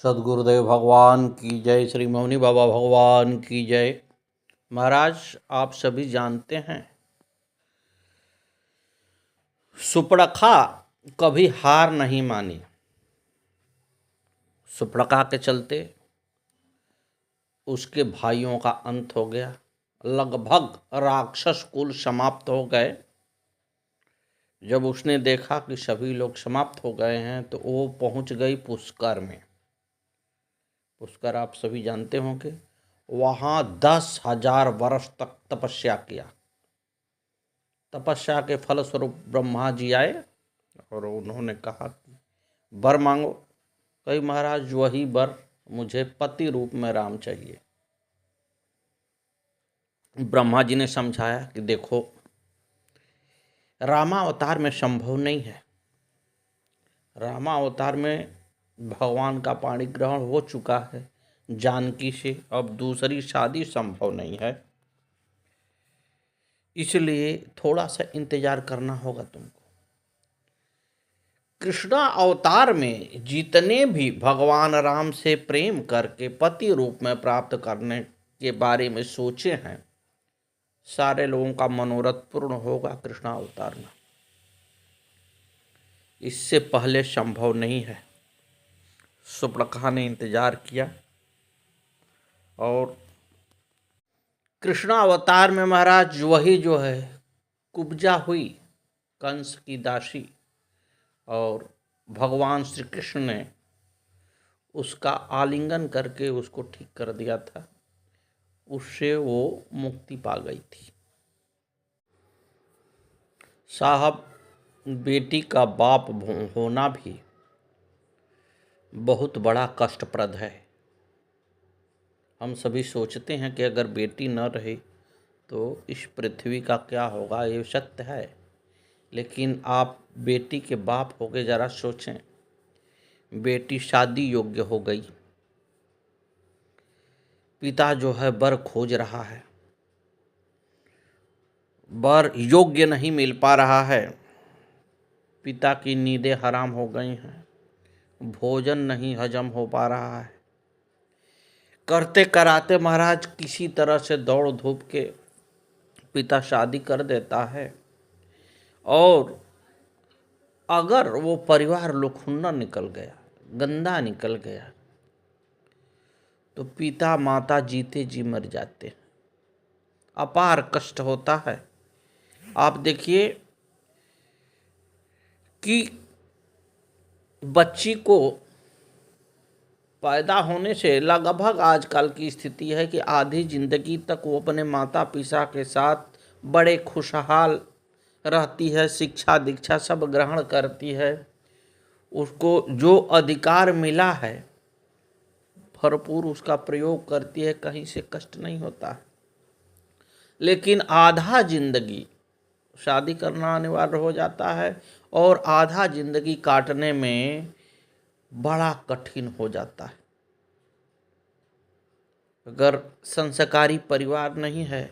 सदगुरुदेव भगवान की जय। श्री मौनी बाबा भगवान की जय। महाराज, आप सभी जानते हैं, सुपड़खा कभी हार नहीं मानी। सुपड़खा के चलते उसके भाइयों का अंत हो गया। लगभग राक्षस कुल समाप्त हो गए। जब उसने देखा कि सभी लोग समाप्त हो गए हैं तो वो पहुंच गई पुष्कर में। पुष्कर आप सभी जानते होंगे, वहाँ 10,000 वर्ष तक तपस्या किया। तपस्या के फलस्वरूप ब्रह्मा जी आए और उन्होंने कहा कि वर मांगो। कही महाराज, वही वर, मुझे पति रूप में राम चाहिए। ब्रह्मा जी ने समझाया कि देखो, रामावतार में संभव नहीं है। रामावतार में भगवान का पाणी ग्रहण हो चुका है जानकी से, अब दूसरी शादी संभव नहीं है, इसलिए थोड़ा सा इंतजार करना होगा तुमको। कृष्णा अवतार में जितने भी भगवान राम से प्रेम करके पति रूप में प्राप्त करने के बारे में सोचे हैं, सारे लोगों का मनोरथ पूर्ण होगा कृष्णा अवतार में। इससे पहले संभव नहीं है। सुपड़खा ने इंतजार किया और कृष्णा अवतार में महाराज वही जो है कुब्जा हुई, कंस की दासी, और भगवान श्री कृष्ण ने उसका आलिंगन करके उसको ठीक कर दिया था। उससे वो मुक्ति पा गई थी। साहब, बेटी का बाप होना भी बहुत बड़ा कष्टप्रद है। हम सभी सोचते हैं कि अगर बेटी न रहे तो इस पृथ्वी का क्या होगा, ये सत्य है। लेकिन आप बेटी के बाप होके ज़रा सोचें, बेटी शादी योग्य हो गई, पिता जो है वर खोज रहा है, वर योग्य नहीं मिल पा रहा है, पिता की नींदें हराम हो गई हैं, भोजन नहीं हजम हो पा रहा है। करते कराते महाराज किसी तरह से दौड़ धूप के पिता शादी कर देता है, और अगर वो परिवार लुखुन्ना निकल गया, गंदा निकल गया, तो पिता माता जीते जी मर जाते हैं। अपार कष्ट होता है। आप देखिए कि बच्ची को पैदा होने से लगभग आजकल की स्थिति है कि आधी जिंदगी तक वो अपने माता पिता के साथ बड़े खुशहाल रहती है, शिक्षा दीक्षा सब ग्रहण करती है, उसको जो अधिकार मिला है भरपूर उसका प्रयोग करती है, कहीं से कष्ट नहीं होता है। लेकिन आधा जिंदगी शादी करना अनिवार्य हो जाता है और आधा जिंदगी काटने में बड़ा कठिन हो जाता है। अगर संस्कारी परिवार नहीं है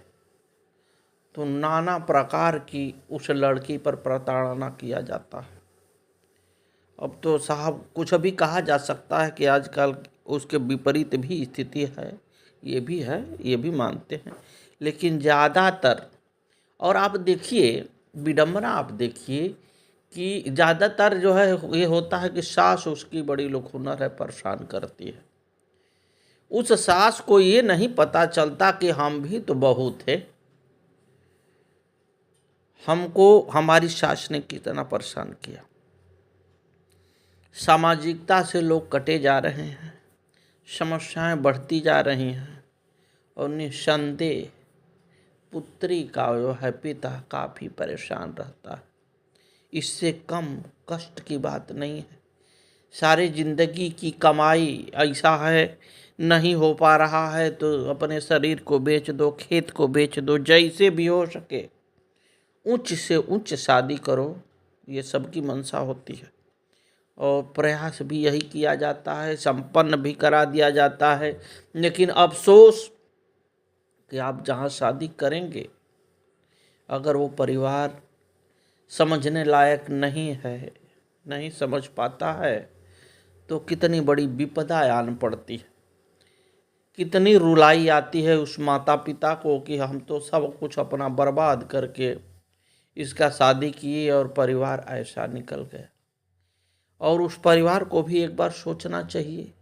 तो नाना प्रकार की उस लड़की पर प्रताड़ना किया जाता है। अब तो साहब कुछ भी कहा जा सकता है कि आजकल उसके विपरीत भी स्थिति है, ये भी है, ये भी मानते हैं। लेकिन ज़्यादातर, और आप देखिए विडंबना, आप देखिए कि ज़्यादातर जो है ये होता है कि सास उसकी बड़ी लुखुनर है, परेशान करती है। उस सास को ये नहीं पता चलता कि हम भी तो बहू थे, हमको हमारी सास ने कितना परेशान किया। सामाजिकता से लोग कटे जा रहे हैं, समस्याएं बढ़ती जा रही हैं, और निस्संदेह पुत्री का जो है पिता काफ़ी परेशान रहता है। इससे कम कष्ट की बात नहीं है। सारी जिंदगी की कमाई ऐसा है, नहीं हो पा रहा है तो अपने शरीर को बेच दो, खेत को बेच दो, जैसे भी हो सके उच्च से उच्च शादी करो, ये सबकी मंशा होती है। और प्रयास भी यही किया जाता है, संपन्न भी करा दिया जाता है। लेकिन अफसोस कि आप जहाँ शादी करेंगे, अगर वो परिवार समझने लायक नहीं है, नहीं समझ पाता है, तो कितनी बड़ी विपदा आन पड़ती है, कितनी रुलाई आती है उस माता पिता को कि हम तो सब कुछ अपना बर्बाद करके इसका शादी किए और परिवार ऐसा निकल गया। और उस परिवार को भी एक बार सोचना चाहिए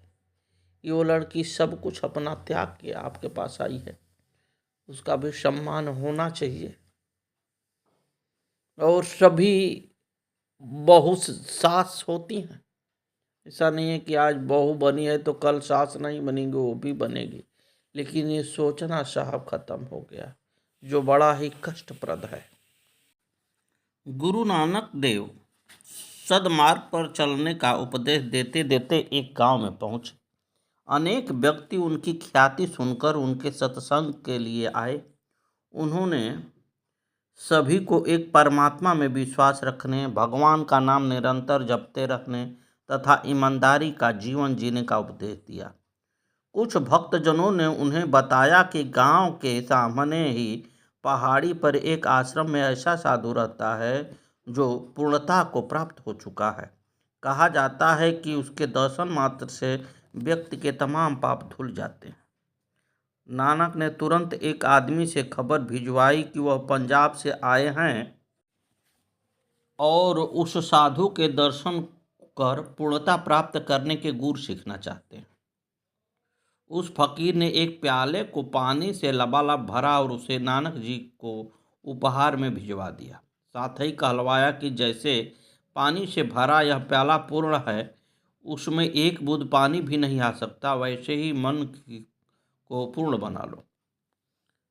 कि वो लड़की सब कुछ अपना त्याग के आपके पास आई है, उसका भी सम्मान होना चाहिए। और सभी बहू सास होती हैं, ऐसा नहीं है कि आज बहू बनी है तो कल सास नहीं बनेगी, वो भी बनेगी, लेकिन ये सोचना साहब खत्म हो गया, जो बड़ा ही कष्टप्रद है। गुरु नानक देव सदमार्ग पर चलने का उपदेश देते देते एक गांव में पहुंचे। अनेक व्यक्ति उनकी ख्याति सुनकर उनके सत्संग के लिए आए। उन्होंने सभी को एक परमात्मा में विश्वास रखने, भगवान का नाम निरंतर जपते रखने तथा ईमानदारी का जीवन जीने का उपदेश दिया। कुछ भक्तजनों ने उन्हें बताया कि गांव के सामने ही पहाड़ी पर एक आश्रम में ऐसा साधु रहता है जो पूर्णता को प्राप्त हो चुका है। कहा जाता है कि उसके दर्शन मात्र से व्यक्ति के तमाम पाप धुल जाते हैं। नानक ने तुरंत एक आदमी से खबर भिजवाई कि वह पंजाब से आए हैं और उस साधु के दर्शन कर पूर्णता प्राप्त करने के गुर सीखना चाहते हैं। उस फकीर ने एक प्याले को पानी से लबालब भरा और उसे नानक जी को उपहार में भिजवा दिया। साथ ही कहलवाया कि जैसे पानी से भरा यह प्याला पूर्ण है, उसमें एक बूंद पानी भी नहीं आ सकता, वैसे ही मन को पूर्ण बना लो।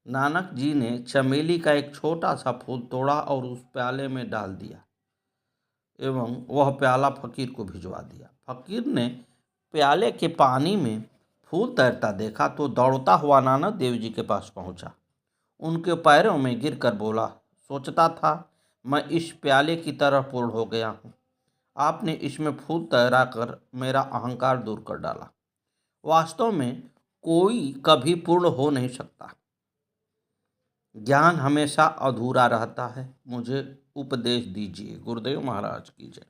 नानक जी ने चमेली का एक छोटा सा फूल तोड़ा और उस प्याले में डाल दिया एवं वह प्याला फकीर को भिजवा दिया। फकीर ने प्याले के पानी में फूल तैरता देखा तो दौड़ता हुआ नानक देव जी के पास पहुंचा। उनके पैरों में गिरकर बोला, सोचता था मैं इस प्याले की तरह पूर्ण हो गया हूँ। आपने इसमें फूल तैरा कर मेरा अहंकार दूर कर डाला। वास्तव में कोई कभी पूर्ण हो नहीं सकता। ज्ञान हमेशा अधूरा रहता है। मुझे उपदेश दीजिए। गुरुदेव महाराज की जय।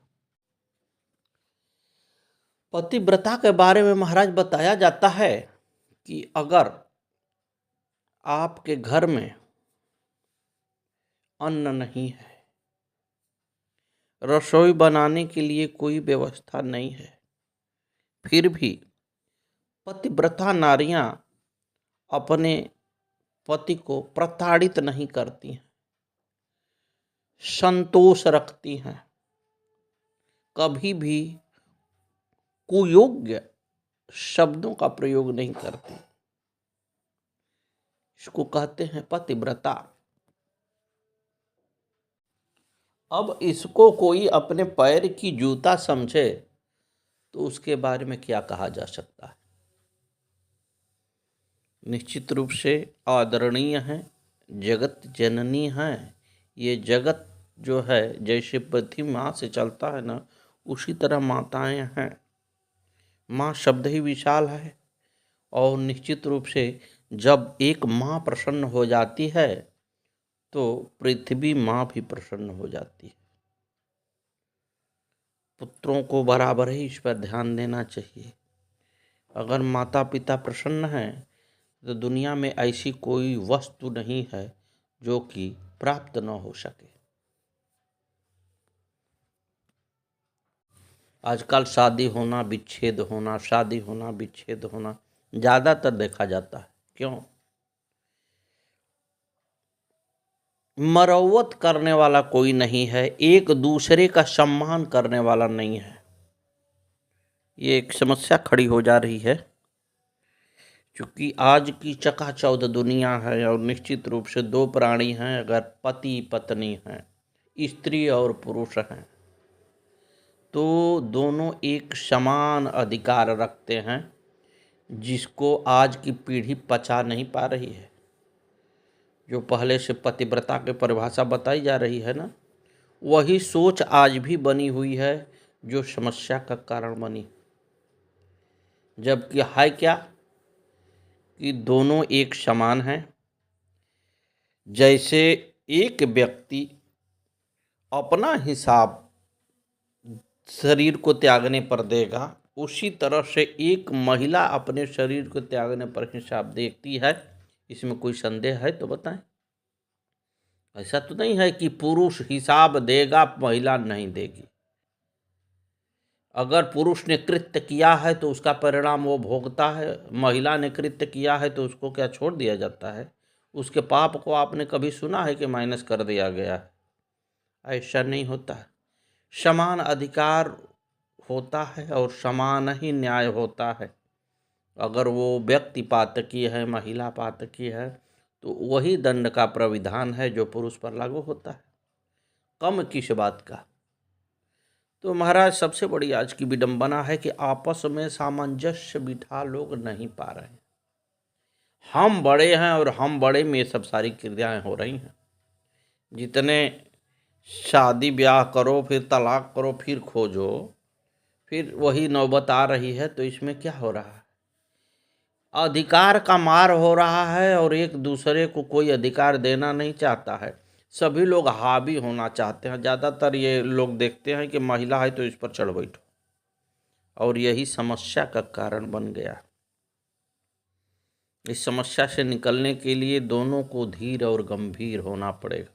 पतिव्रता के बारे में महाराज बताया जाता है कि अगर आपके घर में अन्न नहीं है, रसोई बनाने के लिए कोई व्यवस्था नहीं है, फिर भी पतिव्रता नारियां अपने पति को प्रताड़ित नहीं करती हैं, संतोष रखती हैं, कभी भी कुयोग्य शब्दों का प्रयोग नहीं करती। इसको कहते हैं पतिव्रता। अब इसको कोई अपने पैर की जूता समझे तो उसके बारे में क्या कहा जा सकता है। निश्चित रूप से आदरणीय है, जगत जननी है। ये जगत जो है जैसे पृथ्वी माँ से चलता है ना, उसी तरह माताएं हैं। माँ शब्द ही विशाल है और निश्चित रूप से जब एक माँ प्रसन्न हो जाती है तो पृथ्वी माँ भी प्रसन्न हो जाती है। पुत्रों को बराबर ही इस पर ध्यान देना चाहिए। अगर माता पिता प्रसन्न हैं तो दुनिया में ऐसी कोई वस्तु नहीं है जो कि प्राप्त न हो सके। आजकल शादी होना विच्छेद होना, शादी होना विच्छेद होना ज़्यादातर देखा जाता है। क्यों? मरौवत करने वाला कोई नहीं है, एक दूसरे का सम्मान करने वाला नहीं है। ये एक समस्या खड़ी हो जा रही है, क्योंकि आज की चकाचौंध दुनिया है और निश्चित रूप से दो प्राणी हैं। अगर पति पत्नी हैं, स्त्री और पुरुष हैं, तो दोनों एक समान अधिकार रखते हैं, जिसको आज की पीढ़ी पचा नहीं पा रही है। जो पहले से पतिव्रता की परिभाषा बताई जा रही है ना, वही सोच आज भी बनी हुई है जो समस्या का कारण बनी। जबकि है क्या कि दोनों एक समान हैं। जैसे एक व्यक्ति अपना हिसाब शरीर को त्यागने पर देगा, उसी तरह से एक महिला अपने शरीर को त्यागने पर हिसाब देखती है। इसमें कोई संदेह है तो बताएं। ऐसा तो नहीं है कि पुरुष हिसाब देगा महिला नहीं देगी। अगर पुरुष ने कृत्य किया है तो उसका परिणाम वो भोगता है, महिला ने कृत्य किया है तो उसको क्या छोड़ दिया जाता है? उसके पाप को आपने कभी सुना है कि माइनस कर दिया गया है? ऐसा नहीं होता है। समान अधिकार होता है और समान ही न्याय होता है। अगर वो व्यक्ति पातकी है, महिला पातकी है, तो वही दंड का प्राविधान है जो पुरुष पर लागू होता है। कम किस बात का? तो महाराज सबसे बड़ी आज की विडंबना है कि आपस में सामंजस्य बिठा लोग नहीं पा रहे हैं। हम बड़े हैं और हम बड़े में ये सब सारी क्रियाएं हो रही हैं। जितने शादी ब्याह करो, फिर तलाक करो, फिर खोजो, फिर वही नौबत आ रही है। तो इसमें क्या हो रहा है? अधिकार का मार हो रहा है और एक दूसरे को कोई अधिकार देना नहीं चाहता है। सभी लोग हावी होना चाहते हैं। ज़्यादातर ये लोग देखते हैं कि महिला है तो इस पर चढ़ बैठो, और यही समस्या का कारण बन गया। इस समस्या से निकलने के लिए दोनों को धीर और गंभीर होना पड़ेगा।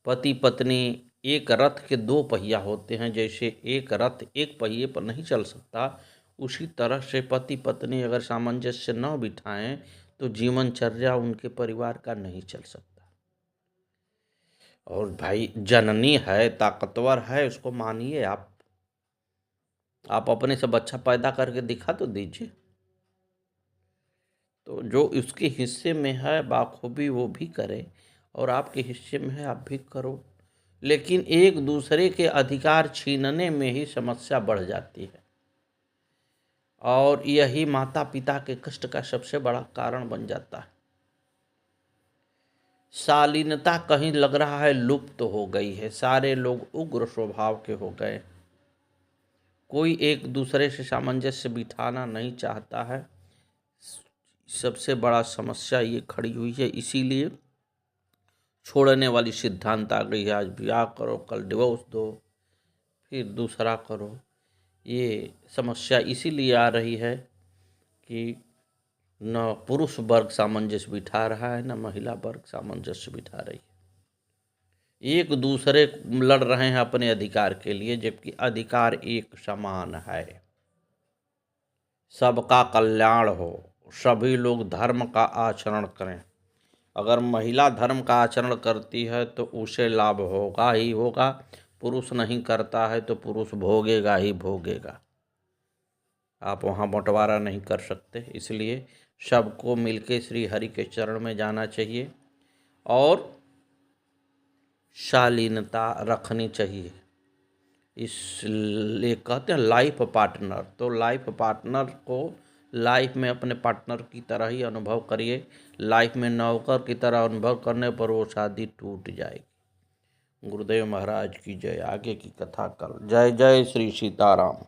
पति पत्नी एक रथ के दो पहिया होते हैं। जैसे एक रथ एक पहिए पर नहीं चल सकता, उसी तरह से पति पत्नी अगर सामंजस्य न बिठाएं तो जीवनचर्या उनके परिवार का नहीं चल सकता। और भाई जननी है, ताकतवर है, उसको मानिए। आप अपने से बच्चा पैदा करके दिखा तो दीजिए। तो जो उसके हिस्से में है बाखूबी वो भी करे, और आपके हिस्से में है आप भी करो। लेकिन एक दूसरे के अधिकार छीनने में ही समस्या बढ़ जाती है, और यही माता पिता के कष्ट का सबसे बड़ा कारण बन जाता है। शालीनता कहीं लग रहा है लुप्त तो हो गई है। सारे लोग उग्र स्वभाव के हो गए। कोई एक दूसरे से सामंजस्य बिठाना नहीं चाहता है। सबसे बड़ा समस्या ये खड़ी हुई है। इसीलिए छोड़ने वाली सिद्धांत आ गई है। आज ब्याह करो, कल डिवोर्स दो, फिर दूसरा करो। ये समस्या इसीलिए आ रही है कि न पुरुष वर्ग सामंजस्य बिठा रहा है, न महिला वर्ग सामंजस्य बिठा रही है। एक दूसरे लड़ रहे हैं अपने अधिकार के लिए, जबकि अधिकार एक समान है। सबका कल्याण हो, सभी लोग धर्म का आचरण करें। अगर महिला धर्म का आचरण करती है तो उसे लाभ होगा ही होगा। पुरुष नहीं करता है तो पुरुष भोगेगा ही भोगेगा। आप वहाँ बंटवारा नहीं कर सकते। इसलिए सबको मिलके श्री हरि के चरण में जाना चाहिए और शालीनता रखनी चाहिए। इसलिए कहते हैं लाइफ पार्टनर। तो लाइफ पार्टनर को लाइफ में अपने पार्टनर की तरह ही अनुभव करिए। लाइफ में नौकर की तरह अनुभव करने पर वो शादी टूट जाएगी। गुरुदेव महाराज की जय। आगे की कथा कल। जय जय श्री सीताराम।